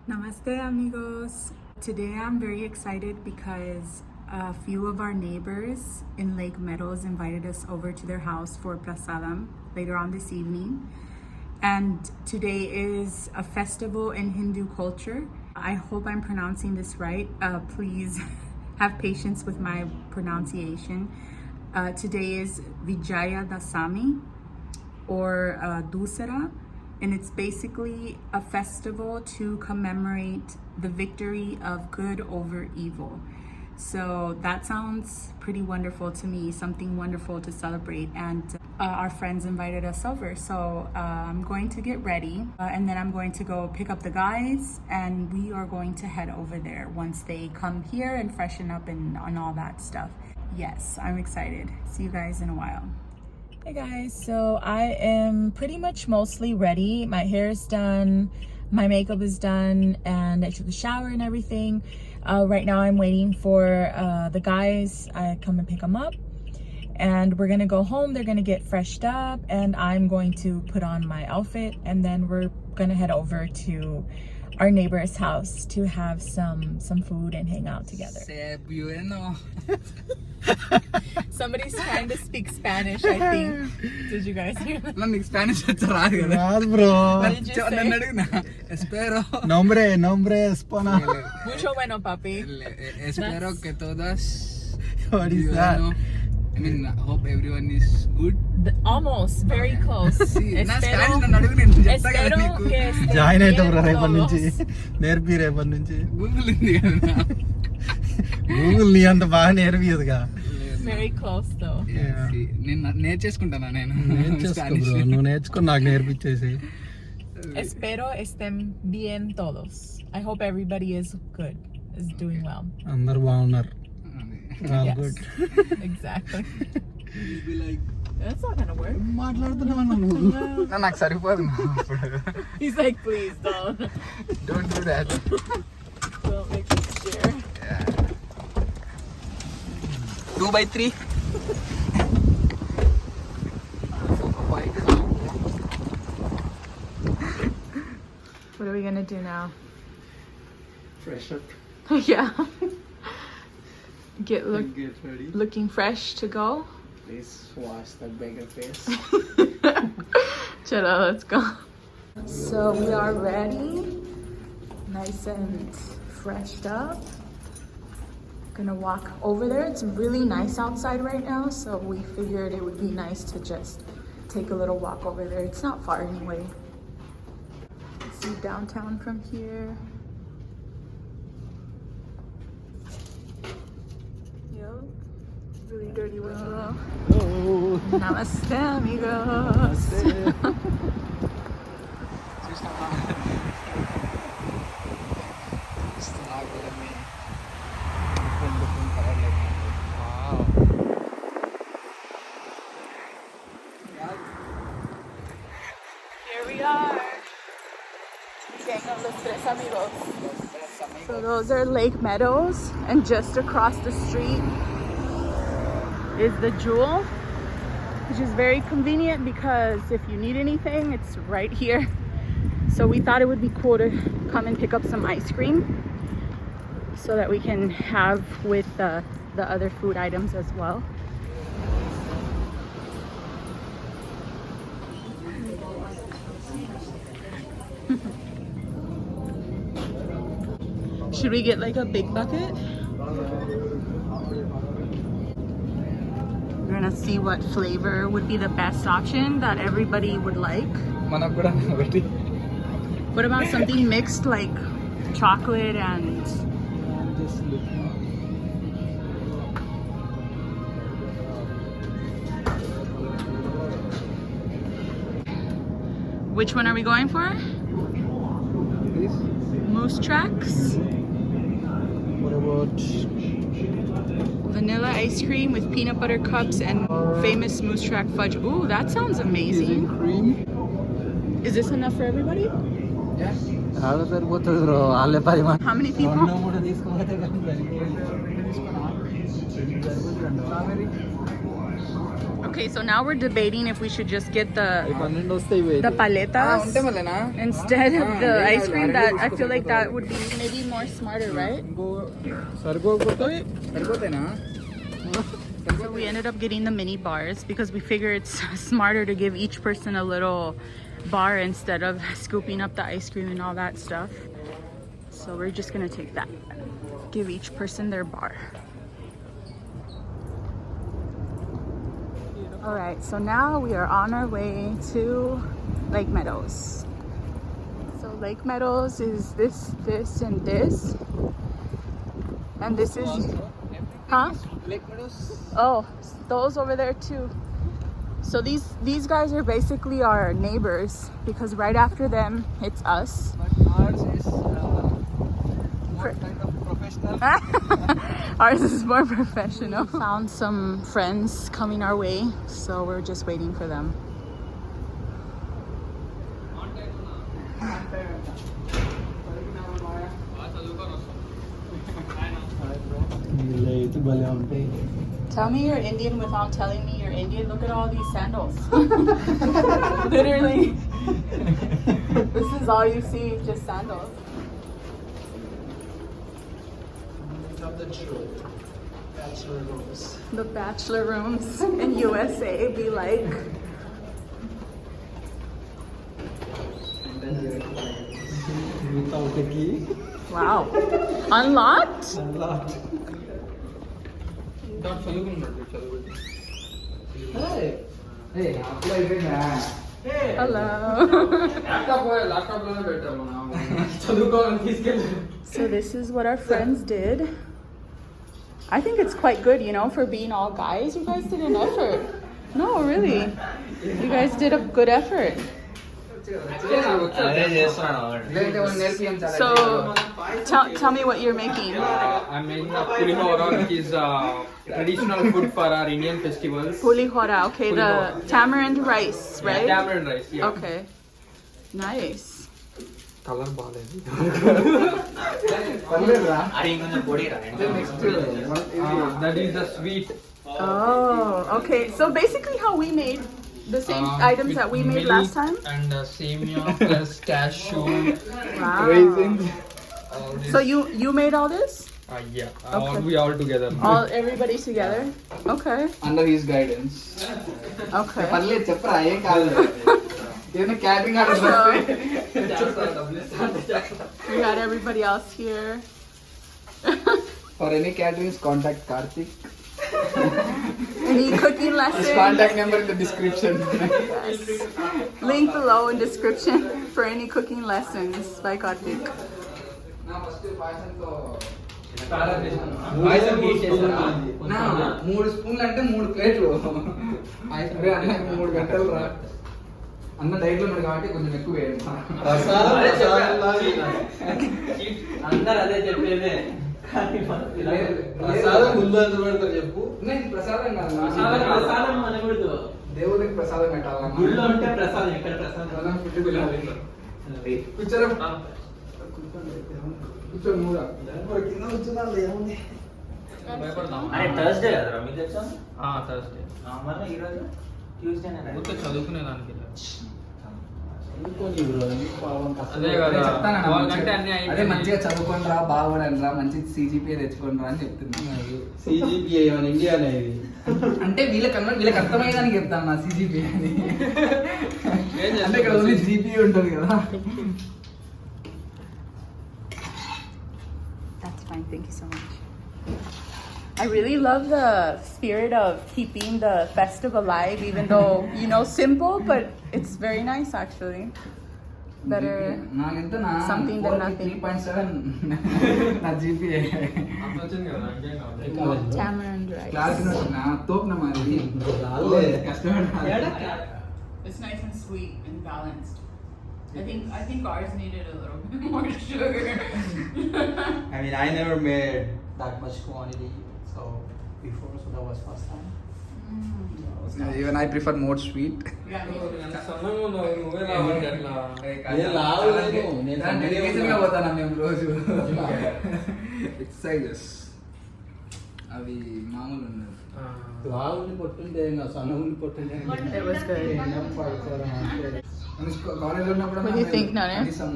Namaste, amigos. Today I'm very excited because a few of our neighbors in Lake Meadows invited us over to their house for Prasadam later on this evening. And today is a festival in Hindu culture. I hope I'm pronouncing this right. Please have patience with my pronunciation. Today is Vijaya Dasami or Dussehra. And it's basically a festival to commemorate the victory of good over evil. So that sounds pretty wonderful to me, something wonderful to celebrate. And our friends invited us over. So I'm going to get ready and then I'm going to go pick up the guys and we are going to head over there once they come here and freshen up and all that stuff. Yes, I'm excited. See you guys in a while. Hey guys, so I am pretty much mostly ready. My hair is done, my makeup is done, and I took a shower and everything. Right now I'm waiting for the guys. I come and pick them up and we're gonna go home. They're gonna get freshed up and I'm going to put on my outfit and then we're gonna head over to our neighbor's house to have some food and hang out together. Somebody's trying to speak Spanish, I think. Did you guys hear that? No, Spanish bro. What did you say? Espero. Nombre espana. Mucho bueno, papi. Espero que todas. What is that? I mean, hope everyone is good. Almost, very close. నా Spanish నన్ను అడుగు, నేను చెప్తా కదా నీకు. Join అవుతాం రేపటి నుంచి. నేర్పి రేపటి నుంచి. గూగుల్ ఉంది కదా. గూగుల్ నీ అంత బాగా నేర్పియదుగా. Very close though. నేను నేర్చేసుకుంటానా నేను. నేర్చేసుకో బ్రో. నువ్వు నేర్చుకో నాకు నేర్పించేసి. Espero estén bien todos. I hope everybody is good, is doing well. అందరూ బాగున్నారు. All Yes. good. Exactly. You'll be like, That's not gonna work. మాట్లాడుతున్నావా నువ్వు? నాకు సరిపోదు. He's like, please don't. Don't do that. Don't make me share. 2x3. What are we gonna do now? Fresh up. Yeah. Get ready. looking fresh to go. Please wash that beggar face. Chalo, let's go. So we are ready, nice and freshed up. Gonna walk over there. It's really nice outside right now, so we figured it would be nice to just take a little walk over there. It's not far anyway. See downtown from here. Really dirty window. Oh. Namaste, amigos. Here we are. Gang of los tres amigos. So those are Lake Meadows, and just across the street is the Jewel, which is very convenient because if you need anything, it's right here. So we thought it would be cool to come and pick up some ice cream so that we can have with the other food items as well. Should we get like a big bucket? We're gonna see what flavor would be the best option that everybody would like. What about something mixed like chocolate and... I'm just looking. Which one are we going for? Please. Moose tracks? What about Vanilla ice cream with peanut butter cups and famous moose track fudge. Ooh, that sounds amazing. cream? Is this enough for everybody? Yes. సరిపోతుంది bro వాళ్ళే 10 మంది. How many people? కూడా తీసుకోవాలి కానీ Strawberry. Okay, so now we're debating if we should just get the 12 వస్తాయి ఇవి. paletas ఉంటే మళ్ళీనా instead of the yeah, ice cream. yeah, That yeah, I feel like that would be maybe more smarter, right? ఇంకో సరిపోకపోతే సరిపోతేనా So we ended up getting the mini bars because we figure it's smarter to give each person a little bar instead of scooping up the ice cream and all that stuff. So we're just gonna take that. Give each person their bar. All right, so now we are on our way to Lake Meadows. So Lake Meadows is this, and this. And this is, huh? Oh, those over there too. So these guys are basically our neighbors because right after them, it's us. ours is more kind of professional. Ours is more professional. Found some friends coming our way, so we're just waiting for them. అయితే భలే ఉంటాయి. Tell me you're Indian without telling me you're Indian. Look at all these sandals. Literally. This is all you see, just sandals. The bachelor rooms in USA be like. Without a key. Wow. Unlocked? Unlocked. Hey, అప్పుడు అయిపోయిందా Hello. Laptop లోనే పెట్టాము చదువుకోవాలని తీసుకెళ్ళి So this is what our friends did. I think it's quite good, you know, for being all guys. You guys did an effort. No, really. You guys did a good effort. So tell me what you're making. I'm making a pulihora, which is traditional food for our Indian festivals. Pulihora, okay, the tamarind rice, right? Yeah, tamarind rice, yeah. Okay. Nice. Color బాలేదు. పర్లేదురా Next, that is the sweet. Oh, okay. So basically how we made the same items with that we made milk last time? And semia plus cashew. Wow. Raisins. All this. So you made all this? Yeah, Okay. we all together. Everybody together? Okay. Under his guidance Okay. పర్లేదు చెప్పరా ఏం కాదు ఏదైనా catering order We had everybody else here. For any caterings contact Karthik Any cooking His lessons? contact number in the description. Yes. Link below in description for any cooking lessons by Karthik. నా 3 స్పూన్లు అంటే 3 ప్లేట్లు అరే అన్న 3 గంటలు రా అన్న diet లో ఉన్నాడు కాబట్టి కొంచెం ఎక్కువ వేయండి అందరూ అదే చెప్పేదే ప్రసాదం ముందు ఎంత పెడతారు చెప్పు. నేను ప్రసాదం కాదు ప్రసాదం అనకూడదు. దేవుడికి ప్రసాదం పెట్టాలన్నా గుళ్ళో ఉంటే ప్రసాదం, ఎక్కడ ప్రసాదం? కూర్చోరా కూర్చో మూడా కింద వచ్చిందా ఏముంది. అరే థర్స్డే కదరా మీకు ఎగ్జామ్? Thursday. మరి ఈరోజు ట్యూస్డేనే ఊరికే చదువుకునేదానికి చదువుకోని బ్రో, పాపం కష్టం. అదే కదా. చెప్తానన్నా వాళ్ళకంటే అన్ని అదే అయిపోయినాయి. మంచిగా చదువుకోండి రా బాగుపడండి రా మంచి సిజిపిఏ తెచ్చుకోండి రా అని చెప్తున్నా CGPA మన ఇండియా అనేది. అంటే వీళ్ళకి అర్థమయ్యేదానికి చెప్తాను నా సిజిపిఏ అని ఏం చేస్తావు? అంటే ఇక్కడ ఓన్లీ జీపీఏ ఉంటుంది కదా That's fine. Thank you so much. I really love the spirit of keeping the festive alive, even though, you know, simple, but it's very nice actually. Better నాకెంత నా something than nothing. 3.7 నా GPA అంత వచ్చింది కదా, ఇంకేం కావాలి? tamarind rice. Class నా తోపు నా మరి రాలే. కష్టపడి It's nice and sweet and balanced. I think ours needed a little bit more sugar. I mean, I never made that much quantity, so before, so that was first time. Even I prefer more sweet ఎంత సన్నగా ఉన్నావు, నువ్వే లావంటే ఎట్లా? నేను లావలేను, నేను dedication గా పోతాను మేము రోజు ఎక్సర్సైజెస్ అవి మామూలు ఉన్నది. లావు ఉండి పొట్టుంటే ఏం కాదు, సన్న ఉండి పొట్టుంటే ఏం కాదు. It was good. తినడం, పడుకోవడం అంతే. కాలేజ్లో ఉన్నప్పుడు What do you think, Nane? కనీసం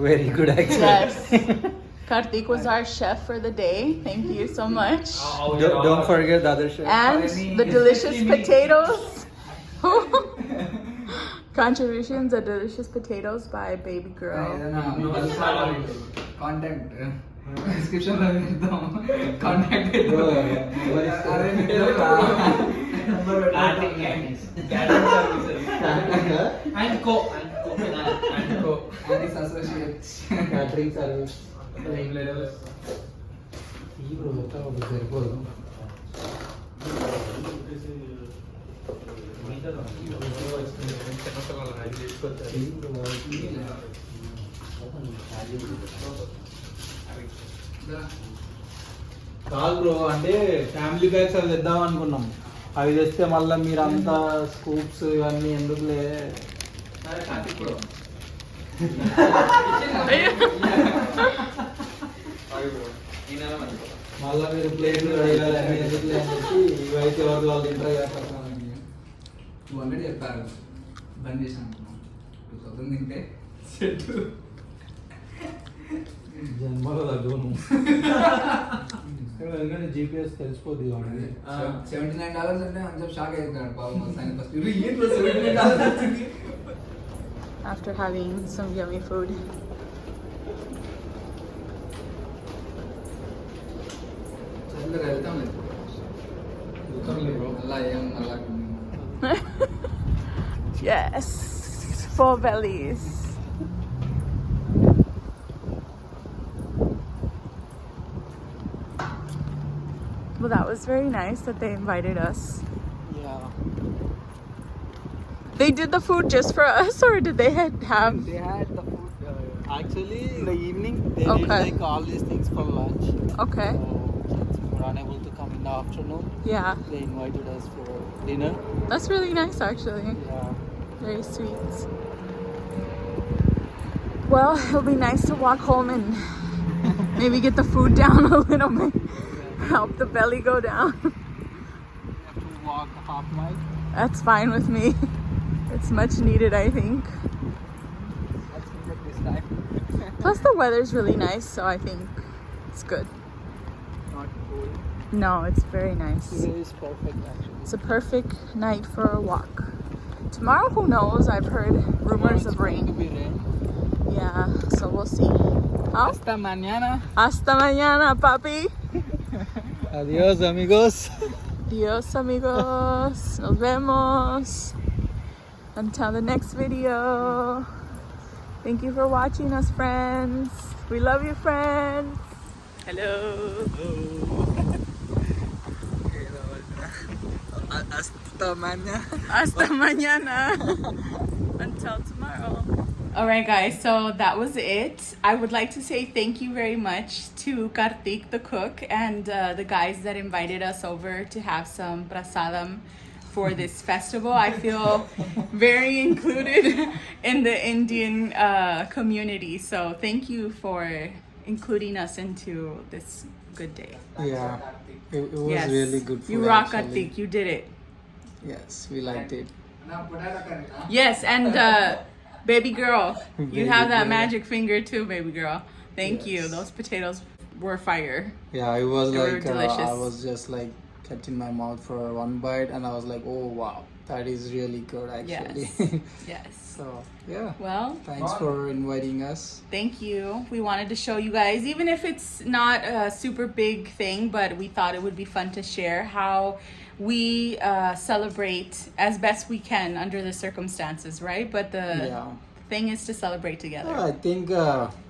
Very good actually. Yes. Karthik was our chef for the day. Thank you so much. Don't forget the other chef. And the delicious potatoes. Contributions of delicious potatoes by baby girl. Contact description లో పెడతాం. Contact and co associates catering service. ఈ bro సరిపోదు. కాదు bro, అంటే family bags అవి తెద్దాం అనుకున్నాం. అవి తెస్తే మళ్ళీ మీరు అంతా స్కూప్స్ ఇవన్నీ ఎందుకులే. మళ్ళీ మీరు ప్లేట్లు అడగాలి అన్నీ ఎందుకులే అని చెప్పి ఇవైతే ఎవరు వాళ్ళు తింటారు కదా. 200 చెప్పారు, బంద్ చేసాను. 2000 తింటే సెట్. జన్మలో తగ్గను. ఎందుకంటే జీపీఎస్ తెలిసిపోద్ది కాబట్టి. $79 అంటే కొంచెం షాక్ అవుతున్నాడు పాపం. ఫస్ట్ ఏంటో $79 వచ్చింది. After having some yummy food. చల్లగా వెళ్తాం అలా ఏం అలా. Yes. Full bellies. Well, that was very nice that they invited us. Yeah. They did the food just for us, or did they have? They had the food actually in the evening. They Okay. did like all these things for lunch. Okay. So since we were unable to come in the afternoon, Yeah. they invited us for dinner. That's really nice, actually. Yeah. Very sweet. Well, it'll be nice to walk home and maybe get the food down a little bit. Help the belly go down. We have to walk a half mile. That's fine with me. It's much needed, I think. Let's get this time. Plus, the weather's really nice, so I think it's good. Not cold. No, it's very nice. Today is perfect actually. It's a perfect night for a walk. Tomorrow, who knows? I've heard rumors of It's going to rain. be rain. Yeah, so we'll see. How? Hasta mañana. Hasta mañana, papi. Adios amigos. Adios, amigos. Nos vemos. Until the next video. Thank you for watching us, friends. We love you, friends. Hello. Hasta mañana. Hasta mañana. Until tomorrow. All right, guys. So that was it. I would like to say thank you very much to Karthik, the cook, and the guys that invited us over to have some prasadam for this festival. I feel very included in the Indian community. So thank you for including us into this good day. Yeah. It was really good food. You rock, actually. Karthik. You did it. Yes, we liked it. నా potato curry. Yes, and baby girl, you Baby have that girl. magic finger too, baby girl. Thank you. Yes. Those potatoes were fire. Yeah, it was They were like delicious. I was just like kept in my mouth for one bite, and I was like, oh wow, that is really good actually. Yes. So yeah, Well, thanks for inviting us. thank you. We wanted to show you guys, even if it's not a super big thing, but we thought it would be fun to share how we celebrate as best we can under the circumstances, right? But the Yeah. thing is to celebrate together. I think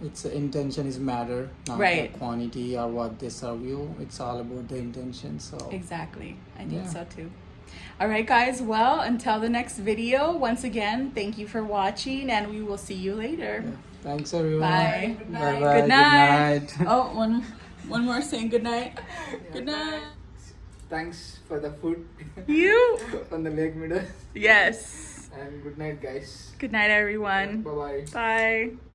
it's intention is matter, not Right. the quantity or what they serve you. It's all about the intention. So Exactly. I think Yeah. so too. All right, guys. Well, until the next video, once again, thank you for watching, and we will see you later. thanks everyone. Bye. Bye bye. Good night. Oh, one more saying good night. Good night. Thanks for the food You. From the lake middle Yes. And good night guys. Good night, everyone. Bye. Bye.